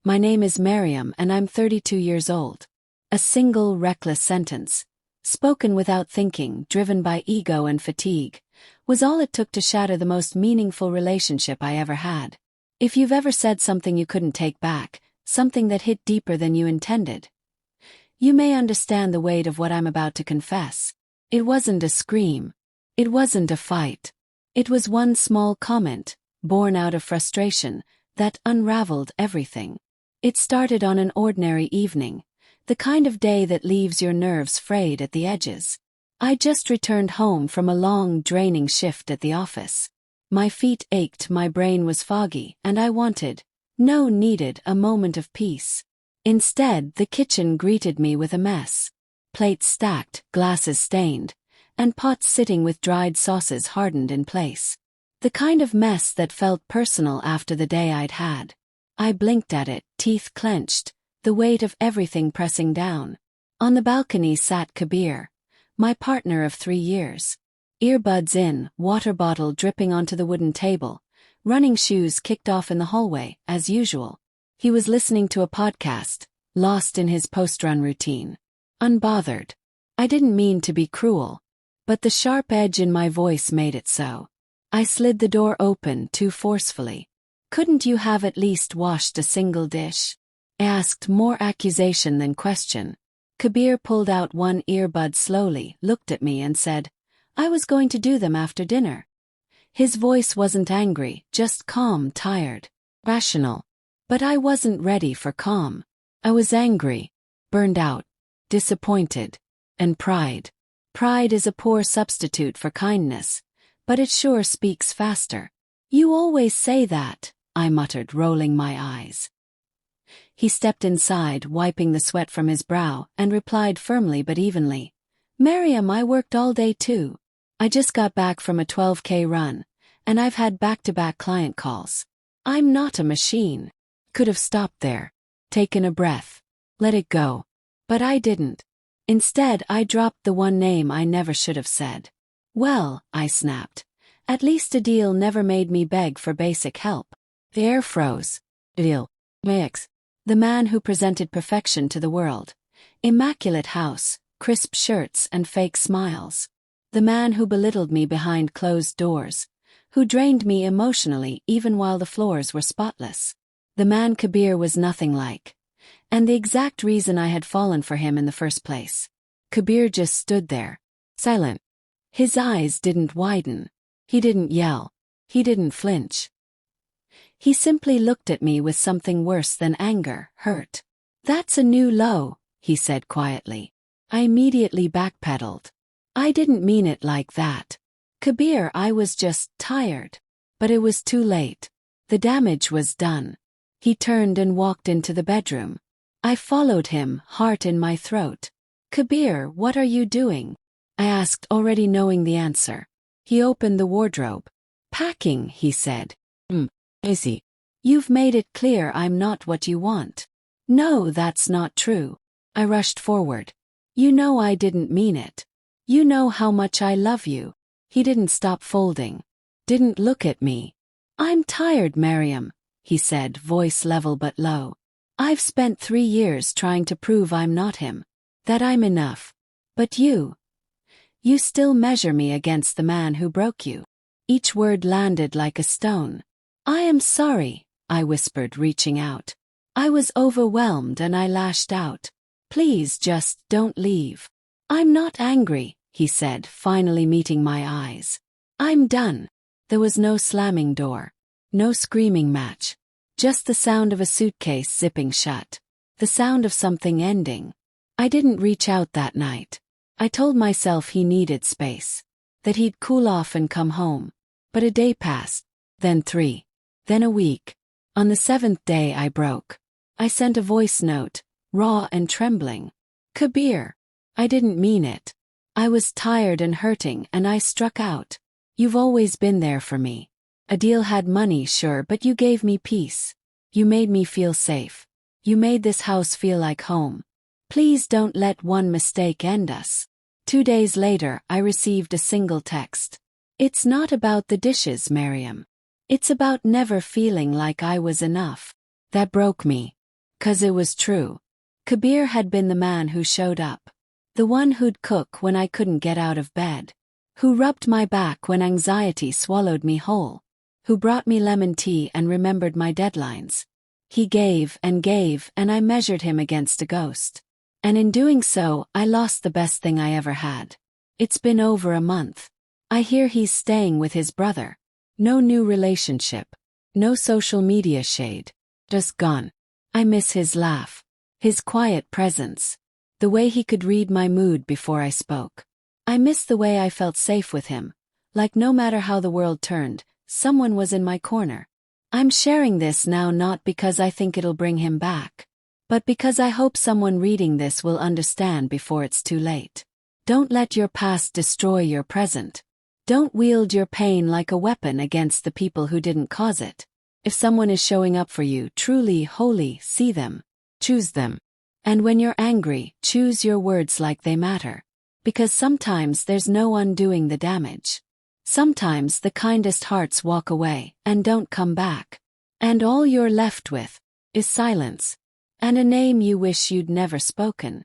My name is Miriam and I'm 32 years old. A single reckless sentence, spoken without thinking, driven by ego and fatigue, was all it took to shatter the most meaningful relationship I ever had. If you've ever said something you couldn't take back, something that hit deeper than you intended, you may understand the weight of what I'm about to confess. It wasn't a scream. It wasn't a fight. It was one small comment, born out of frustration, that unraveled everything. It started on an ordinary evening, the kind of day that leaves your nerves frayed at the edges. I just returned home from a long, draining shift at the office. My feet ached, my brain was foggy, and I needed a moment of peace. Instead, the kitchen greeted me with a mess. Plates stacked, glasses stained, and pots sitting with dried sauces hardened in place. The kind of mess that felt personal after the day I'd had. I blinked at it, teeth clenched, the weight of everything pressing down. On the balcony sat Kabir, my partner of 3 years. Earbuds in, water bottle dripping onto the wooden table, running shoes kicked off in the hallway, as usual. He was listening to a podcast, lost in his post-run routine. Unbothered. I didn't mean to be cruel, but the sharp edge in my voice made it so. I slid the door open too forcefully. "Couldn't you have at least washed a single dish?" I asked, more accusation than question. Kabir pulled out one earbud slowly, looked at me and said, "I was going to do them after dinner." His voice wasn't angry, just calm, tired, rational. But I wasn't ready for calm. I was angry, burned out, disappointed, and pride. Pride is a poor substitute for kindness, but it sure speaks faster. "You always say that," I muttered, rolling my eyes. He stepped inside, wiping the sweat from his brow, and replied firmly but evenly, "Miriam, I worked all day too. I just got back from a 12K run, and I've had back-to-back client calls. I'm not a machine." Could have stopped there, taken a breath, let it go. But I didn't. Instead, I dropped the one name I never should have said. "Well," I snapped, "at least a deal never made me beg for basic help." The air froze. Deal. Mix. The man who presented perfection to the world. Immaculate house, crisp shirts and fake smiles. The man who belittled me behind closed doors. Who drained me emotionally even while the floors were spotless. The man Kabir was nothing like. And the exact reason I had fallen for him in the first place. Kabir just stood there, silent. His eyes didn't widen. He didn't yell. He didn't flinch. He simply looked at me with something worse than anger, hurt. "That's a new low," he said quietly. I immediately backpedaled. "I didn't mean it like that. Kabir, I was just tired." But it was too late. The damage was done. He turned and walked into the bedroom. I followed him, heart in my throat. "Kabir, what are you doing?" I asked, already knowing the answer. He opened the wardrobe. "Packing," he said. Easy. "You've made it clear I'm not what you want." "No, that's not true." I rushed forward. "You know I didn't mean it. You know how much I love you." He didn't stop folding. Didn't look at me. "I'm tired, Miriam," he said, voice level but low. "I've spent 3 years trying to prove I'm not him. That I'm enough. But you still measure me against the man who broke you." Each word landed like a stone. "I am sorry," I whispered, reaching out. I was overwhelmed and I lashed out. "Please just don't leave." "I'm not angry," he said, finally meeting my eyes. "I'm done." There was no slamming door. No screaming match. Just the sound of a suitcase zipping shut. The sound of something ending. I didn't reach out that night. I told myself he needed space. That he'd cool off and come home. But a day passed. Then 3. Then a week. On the 7th day I broke. I sent a voice note, raw and trembling. "Kabir. I didn't mean it. I was tired and hurting and I struck out. You've always been there for me. A deal had money, sure, but you gave me peace. You made me feel safe. You made this house feel like home. Please don't let one mistake end us." 2 days later, I received a single text. "It's not about the dishes, Miriam. It's about never feeling like I was enough." That broke me. 'Cause it was true. Kabir had been the man who showed up. The one who'd cook when I couldn't get out of bed. Who rubbed my back when anxiety swallowed me whole. Who brought me lemon tea and remembered my deadlines. He gave, and I measured him against a ghost. And in doing so, I lost the best thing I ever had. It's been over a month. I hear he's staying with his brother. No new relationship. No social media shade. Just gone. I miss his laugh. His quiet presence. The way he could read my mood before I spoke. I miss the way I felt safe with him. Like no matter how the world turned, someone was in my corner. I'm sharing this now not because I think it'll bring him back, but because I hope someone reading this will understand before it's too late. Don't let your past destroy your present. Don't wield your pain like a weapon against the people who didn't cause it. If someone is showing up for you, truly, wholly, see them. Choose them. And when you're angry, choose your words like they matter. Because sometimes there's no undoing the damage. Sometimes the kindest hearts walk away and don't come back. And all you're left with is silence. And a name you wish you'd never spoken.